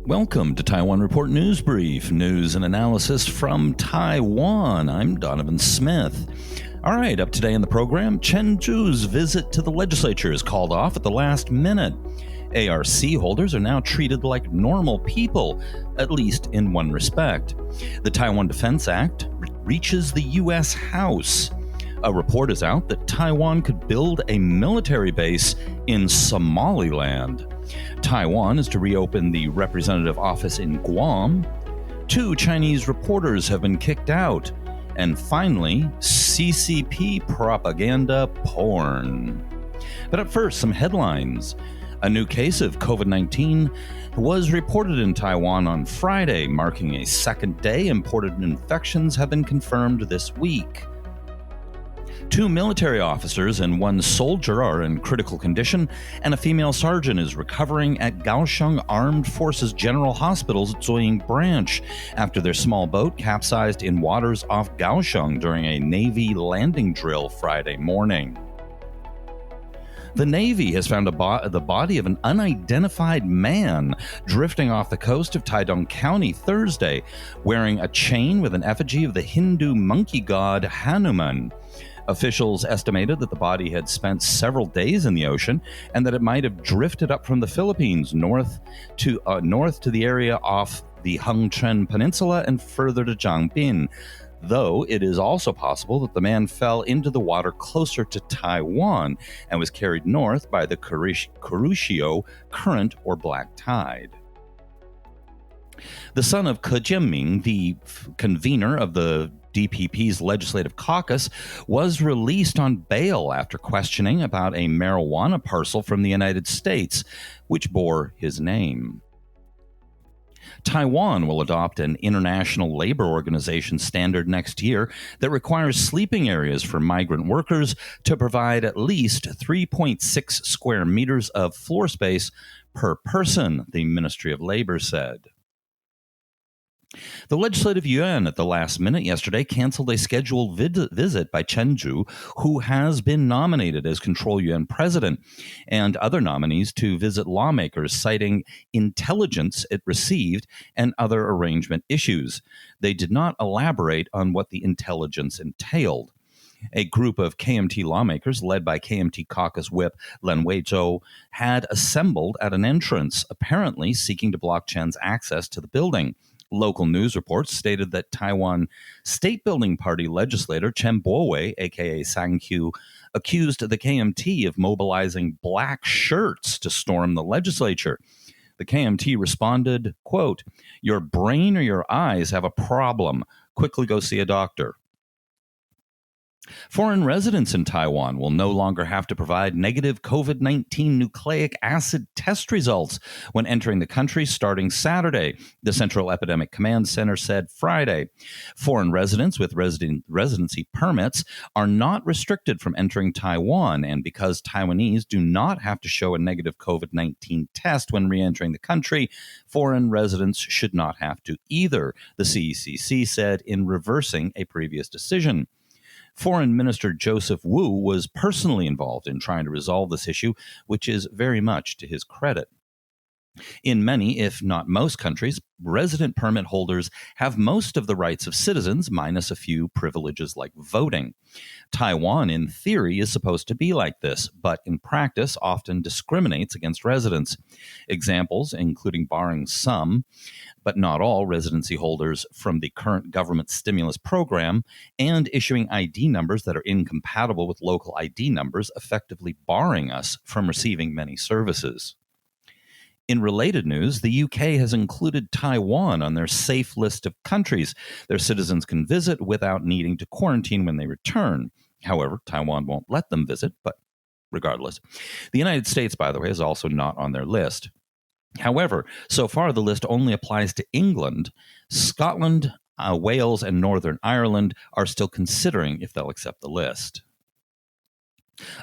Welcome to Taiwan Report News Brief, news and analysis from Taiwan. I'm Donovan Smith. All right, up today in the program, Chen Chu's visit to the legislature is called off at the last minute. ARC holders are now treated like normal people, at least in one respect. The Taiwan Defense Act reaches the U.S. House. A report is out that Taiwan could build a military base in Somaliland. Taiwan is to reopen the representative office in Guam. 2 Chinese reporters have been kicked out. And finally, CCP Propaganda porn. But at first, some headlines. A new case of COVID-19 was reported in Taiwan on Friday, marking a second day imported infections have been confirmed this week. 2 military officers and 1 soldier are in critical condition, and a female sergeant is recovering at Kaohsiung Armed Forces General Hospital's Zuoying branch after their small boat capsized in waters off Kaohsiung during a Navy landing drill Friday morning. The Navy has found the body of an unidentified man drifting off the coast of Taidong County Thursday, wearing a chain with an effigy of the Hindu monkey god Hanuman. Officials estimated that the body had spent several days in the ocean and that it might have drifted up from the Philippines north to the area off the Hengchen Peninsula and further to Changbin, though it is also possible that the man fell into the water closer to Taiwan and was carried north by the Kuroshio Current or Black Tide. The son of Ke Jianming, the convener of the DPP's legislative caucus, was released on bail after questioning about a marijuana parcel from the United States, which bore his name. Taiwan will adopt an International Labor Organization standard next year that requires sleeping areas for migrant workers to provide at least 3.6 square meters of floor space per person, the Ministry of Labor said. The Legislative Yuan at the last minute yesterday canceled a scheduled visit by Chen Chu, who has been nominated as Control Yuan president, and other nominees to visit lawmakers, citing intelligence it received and other arrangement issues. They did not elaborate on what the intelligence entailed. A group of KMT lawmakers, led by KMT caucus whip Len Weizhou, had assembled at an entrance, apparently seeking to block Chen's access to the building. Local news reports stated that Taiwan State Building Party legislator Chen Bo-wei, a.k.a. Sang Q, accused the KMT of mobilizing black shirts to storm the legislature. The KMT responded, quote, "Your brain or your eyes have a problem. Quickly go see a doctor." Foreign residents in Taiwan will no longer have to provide negative COVID-19 nucleic acid test results when entering the country starting Saturday, the Central Epidemic Command Center said Friday. Foreign residents with residency permits are not restricted from entering Taiwan, and because Taiwanese do not have to show a negative COVID-19 test when re-entering the country, foreign residents should not have to either, the CCC said in reversing a previous decision. Foreign Minister Joseph Wu was personally involved in trying to resolve this issue, which is very much to his credit. In many, if not most countries, resident permit holders have most of the rights of citizens, minus a few privileges like voting. Taiwan, in theory, is supposed to be like this, but in practice often discriminates against residents. Examples, including barring some, but not all, residency holders from the current government stimulus program and issuing ID numbers that are incompatible with local ID numbers, effectively barring us from receiving many services. In related news, the UK has included Taiwan on their safe list of countries their citizens can visit without needing to quarantine when they return. However, Taiwan won't let them visit, but regardless. The United States, by the way, is also not on their list. However, so far the list only applies to England. Scotland, Wales, and Northern Ireland are still considering if they'll accept the list.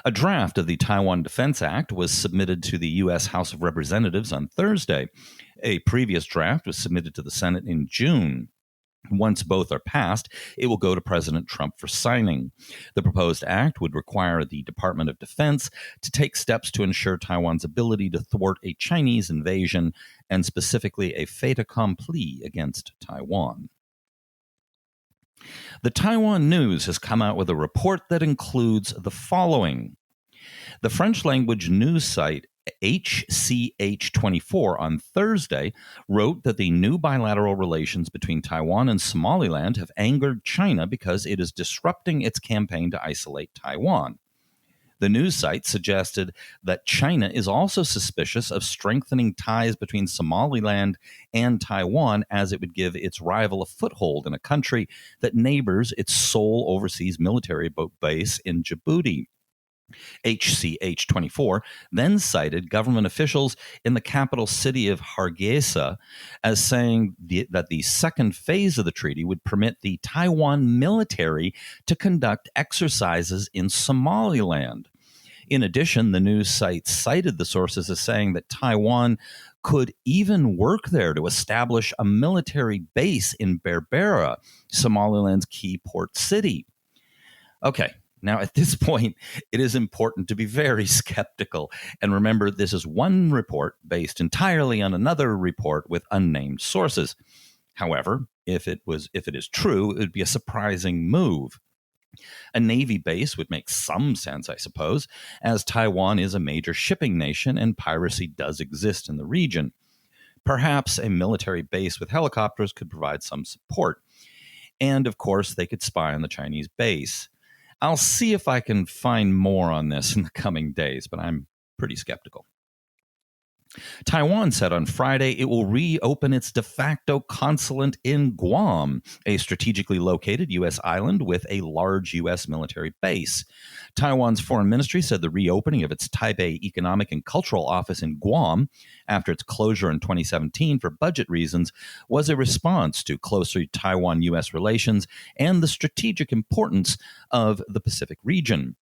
A draft of the Taiwan Defense Act was submitted to the U.S. House of Representatives on Thursday. A previous draft was submitted to the Senate in June. Once both are passed, it will go to President Trump for signing. The proposed act would require the Department of Defense to take steps to ensure Taiwan's ability to thwart a Chinese invasion, and specifically a fait accompli against Taiwan. The Taiwan News has come out with a report that includes the following. The French-language news site HCH24 on Thursday wrote that the new bilateral relations between Taiwan and Somaliland have angered China because it is disrupting its campaign to isolate Taiwan. The news site suggested that China is also suspicious of strengthening ties between Somaliland and Taiwan, as it would give its rival a foothold in a country that neighbors its sole overseas military base in Djibouti. HCH24 then cited government officials in the capital city of Hargeisa as saying that the second phase of the treaty would permit the Taiwan military to conduct exercises in Somaliland. In addition, the news site cited the sources as saying that Taiwan could even work there to establish a military base in Berbera, Somaliland's key port city. Okay. Now, at this point, it is important to be very skeptical. And remember, this is one report based entirely on another report with unnamed sources. However, if it is true, it would be a surprising move. A Navy base would make some sense, I suppose, as Taiwan is a major shipping nation and piracy does exist in the region. Perhaps a military base with helicopters could provide some support. And, of course, they could spy on the Chinese base. I'll see if I can find more on this in the coming days, but I'm pretty skeptical. Taiwan said on Friday it will reopen its de facto consulate in Guam, a strategically located U.S. island with a large U.S. military base. Taiwan's foreign ministry said the reopening of its Taipei Economic and Cultural Office in Guam, after its closure in 2017 for budget reasons, was a response to closer Taiwan-U.S. relations and the strategic importance of the Pacific region.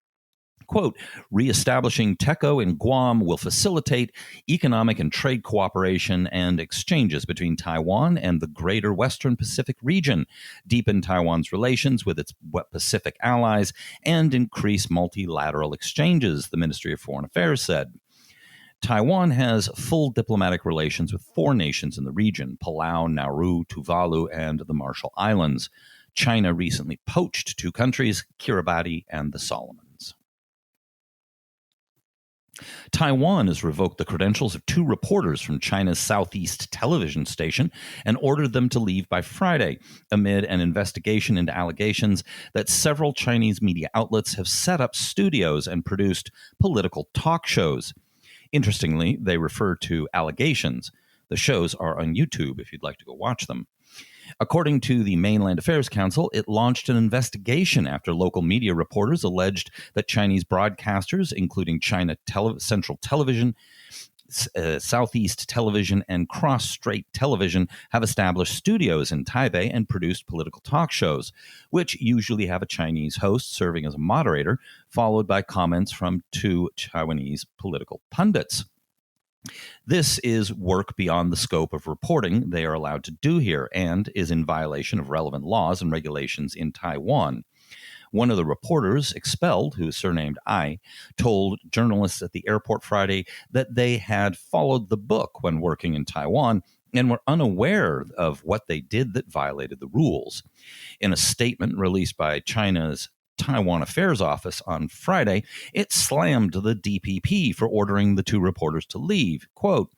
Quote, reestablishing TECO in Guam will facilitate economic and trade cooperation and exchanges between Taiwan and the greater Western Pacific region, deepen Taiwan's relations with its Pacific allies, and increase multilateral exchanges, the Ministry of Foreign Affairs said. Taiwan has full diplomatic relations with 4 nations in the region, Palau, Nauru, Tuvalu, and the Marshall Islands. China recently poached 2 countries, Kiribati and the Solomons. Taiwan has revoked the credentials of 2 reporters from China's Southeast television station and ordered them to leave by Friday, amid an investigation into allegations that several Chinese media outlets have set up studios and produced political talk shows. Interestingly, they refer to allegations. The shows are on YouTube if you'd like to go watch them. According to the Mainland Affairs Council, it launched an investigation after local media reporters alleged that Chinese broadcasters, including China Central Television, Southeast Television, and Cross Strait Television, have established studios in Taipei and produced political talk shows, which usually have a Chinese host serving as a moderator, followed by comments from 2 Taiwanese political pundits. This is work beyond the scope of reporting they are allowed to do here and is in violation of relevant laws and regulations in Taiwan. One of the reporters expelled, who is surnamed Ai, told journalists at the airport Friday that they had followed the book when working in Taiwan and were unaware of what they did that violated the rules. In a statement released by China's Taiwan Affairs Office on Friday, it slammed the DPP for ordering the 2 reporters to leave. Quote,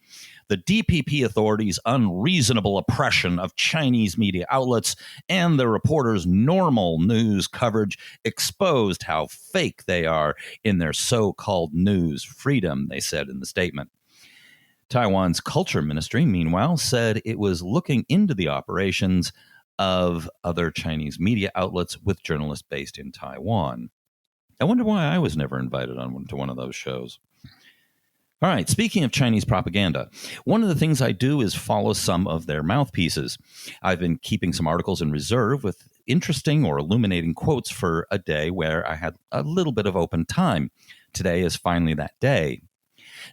the DPP authorities' unreasonable oppression of Chinese media outlets and the reporters' normal news coverage exposed how fake they are in their so-called news freedom, they said in the statement. Taiwan's Culture Ministry, meanwhile, said it was looking into the operations of other Chinese media outlets with journalists based in Taiwan. I wonder why I was never invited to one of those shows. All right, speaking of Chinese propaganda, one of the things I do is follow some of their mouthpieces. I've been keeping some articles in reserve with interesting or illuminating quotes for a day where I had a little bit of open time. Today is finally that day.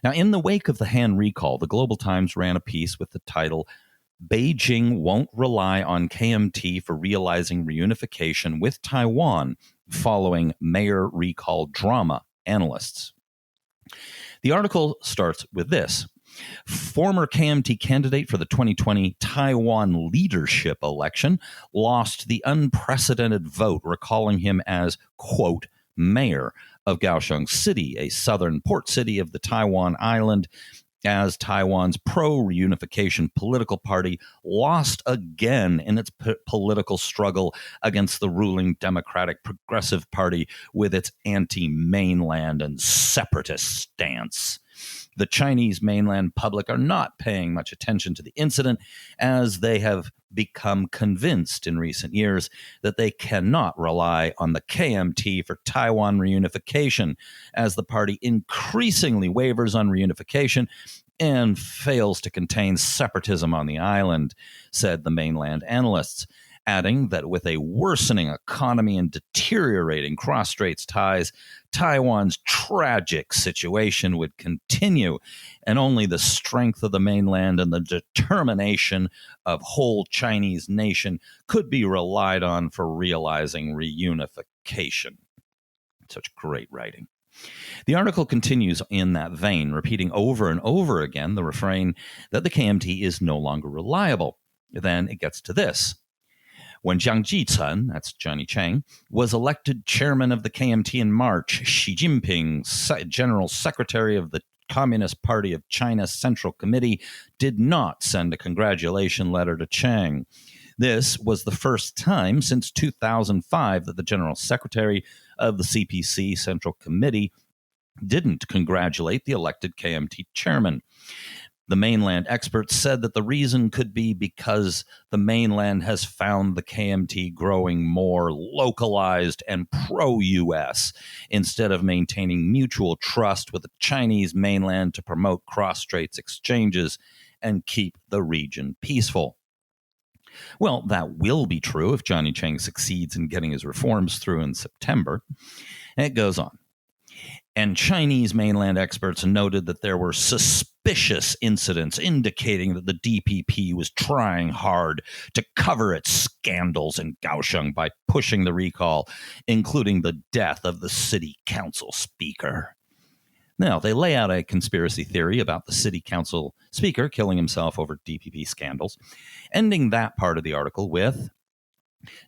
Now, in the wake of the Han recall, the Global Times ran a piece with the title, Beijing won't rely on KMT for realizing reunification with Taiwan following mayor recall drama, analysts. The article starts with this. Former KMT candidate for the 2020 Taiwan leadership election lost the unprecedented vote, recalling him as, quote, mayor of Kaohsiung City, a southern port city of the Taiwan island, as Taiwan's pro-reunification political party lost again in its political struggle against the ruling Democratic Progressive Party with its anti-mainland and separatist stance. The Chinese mainland public are not paying much attention to the incident, as they have become convinced in recent years that they cannot rely on the KMT for Taiwan reunification, as the party increasingly wavers on reunification and fails to contain separatism on the island, said the mainland analysts, adding that with a worsening economy and deteriorating cross-straits ties, Taiwan's tragic situation would continue, and only the strength of the mainland and the determination of whole Chinese nation could be relied on for realizing reunification. Such great writing. The article continues in that vein, repeating over and over again the refrain that the KMT is no longer reliable. Then it gets to this. When Jiang Jitsun, that's Johnny Chang, was elected chairman of the KMT in March, Xi Jinping, General Secretary of the Communist Party of China Central Committee, did not send a congratulation letter to Chang. This was the first time since 2005 that the General Secretary of the CPC Central Committee didn't congratulate the elected KMT chairman. The mainland experts said that the reason could be because the mainland has found the KMT growing more localized and pro-U.S. instead of maintaining mutual trust with the Chinese mainland to promote cross-straits exchanges and keep the region peaceful. Well, that will be true if Johnny Chang succeeds in getting his reforms through in September. And it goes on. And Chinese mainland experts noted that there were suspicious incidents indicating that the DPP was trying hard to cover its scandals in Kaohsiung by pushing the recall, including the death of the city council speaker. Now, they lay out a conspiracy theory about the city council speaker killing himself over DPP scandals, ending that part of the article with,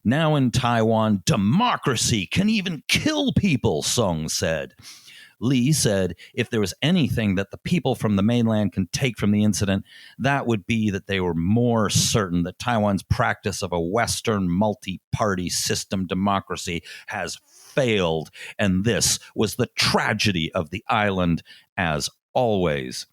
"Now in Taiwan, democracy can even kill people," Song said. Lee said if there was anything that the people from the mainland can take from the incident, that would be that they were more certain that Taiwan's practice of a Western multi-party system democracy has failed, and this was the tragedy of the island as always.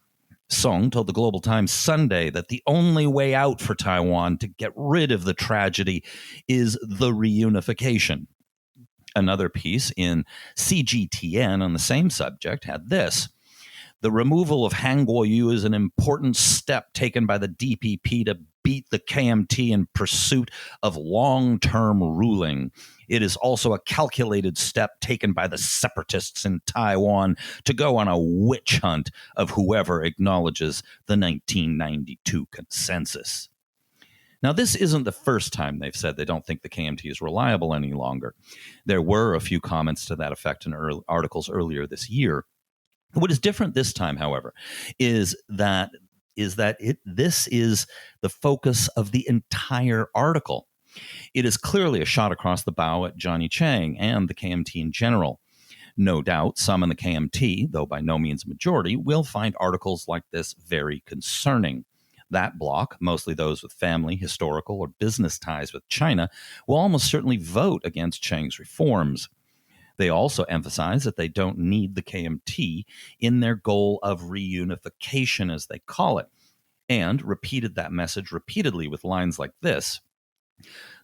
Song told the Global Times Sunday that the only way out for Taiwan to get rid of the tragedy is the reunification. Another piece in CGTN on the same subject had this. The removal of Han Kuo-yu is an important step taken by the DPP to beat the KMT in pursuit of long-term ruling. It is also a calculated step taken by the separatists in Taiwan to go on a witch hunt of whoever acknowledges the 1992 consensus. Now, this isn't the first time they've said they don't think the KMT is reliable any longer. There were a few comments to that effect in articles earlier this year. What is different this time, however, is that this is the focus of the entire article. It is clearly a shot across the bow at Johnny Chang and the KMT in general. No doubt some in the KMT, though by no means a majority, will find articles like this very concerning. That bloc, mostly those with family, historical, or business ties with China, will almost certainly vote against Chang's reforms. They also emphasize that they don't need the KMT in their goal of reunification, as they call it, and repeated that message repeatedly with lines like this.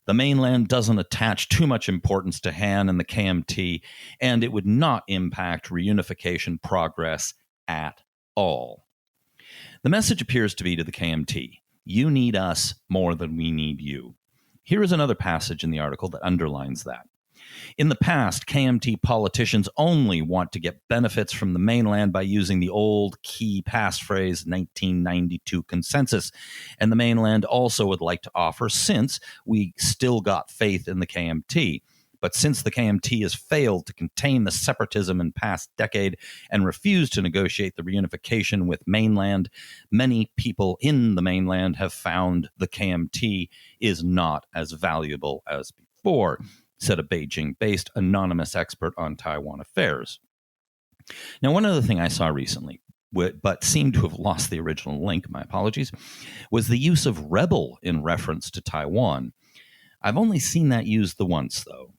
The mainland doesn't attach too much importance to Han and the KMT, and it would not impact reunification progress at all. The message appears to be to the KMT, you need us more than we need you. Here is another passage in the article that underlines that. In the past, KMT politicians only want to get benefits from the mainland by using the old key passphrase 1992 consensus. And the mainland also would like to offer, since we still got faith in the KMT. But since the KMT has failed to contain the separatism in past decade and refused to negotiate the reunification with mainland, many people in the mainland have found the KMT is not as valuable as before, said a Beijing-based anonymous expert on Taiwan affairs. Now, one other thing I saw recently, but seemed to have lost the original link, my apologies, was the use of rebel in reference to Taiwan. I've only seen that used the once, though.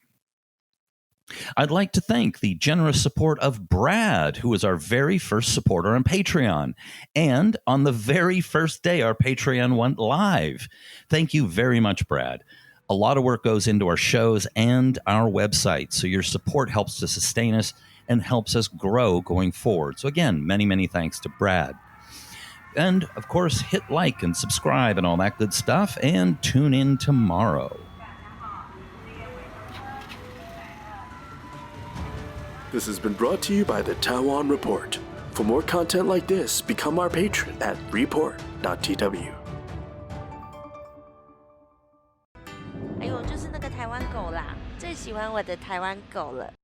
I'd like to thank the generous support of Brad, who was our very first supporter on Patreon. And on the very first day, our Patreon went live. Thank you very much, Brad. A lot of work goes into our shows and our website, so your support helps to sustain us and helps us grow going forward. So again, many, many thanks to Brad. And, of course, hit like and subscribe and all that good stuff, and tune in tomorrow. This has been brought to you by the Taiwan Report. For more content like this, become our patron at report.tw. 哎呦，就是那个台湾狗啦，最喜欢我的台湾狗了。